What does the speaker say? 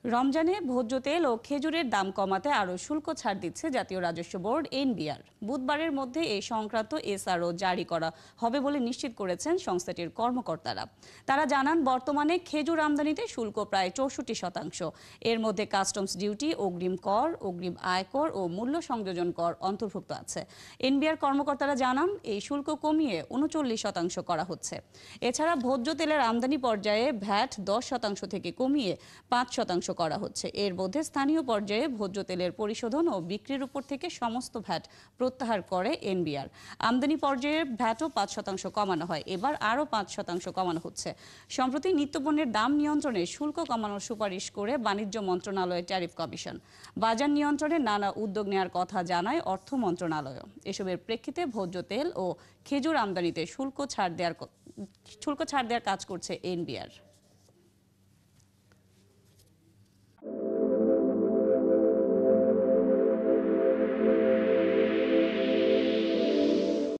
রমজানে ভোজ্য তেল ও খেজুরের দাম কমাতে আরও শুল্ক ছাড় দিচ্ছে জাতীয় রাজস্ব বোর্ড এনবিআর। বুধবারের মধ্যে এই সংক্রান্ত এসআরও জারি করা হবে বলে নিশ্চিত করেছেন সংস্থাটির কর্মকর্তারা। তারা জানান, বর্তমানে খেজুর আমদানিতে শুল্ক প্রায় 64%। এর মধ্যে কাস্টমস ডিউটি, অগ্রিম কর, অগ্রিম আয়কর ও মূল্য সংযোজন কর অন্তর্ভুক্ত আছে। এনবিআর কর্মকর্তারা জানান, এই শুল্ক কমিয়ে 39% করা হচ্ছে। এছাড়া ভোজ্য তেলের আমদানি পর্যায়ে ভ্যাট 10% থেকে কমিয়ে 5% করা হচ্ছে। এর মধ্যে স্থানীয় পর্যায়ে ভোজ্য তেলের পরিশোধন ও বিক্রির উপর থেকে সমস্ত ভ্যাট প্রত্যাহার করে এনবিআর। আমদানি পর্যায়ে ভ্যাটও 5% কমানো হয়, এবার আরও 5% কমানো হচ্ছে। সম্প্রতি নিত্যপণ্যের দাম নিয়ন্ত্রণে শুল্ক কমানোর সুপারিশ করে বাণিজ্য মন্ত্রণালয়ের ট্যারিফ কমিশন। বাজার নিয়ন্ত্রণে নানা উদ্যোগ নেওয়ার কথা জানায় অর্থ মন্ত্রণালয়। এসবের প্রেক্ষিতে ভোজ্য তেল ও খেজুর আমদানিতে শুল্ক ছাড় দেওয়ার কাজ করছে এনবিআর।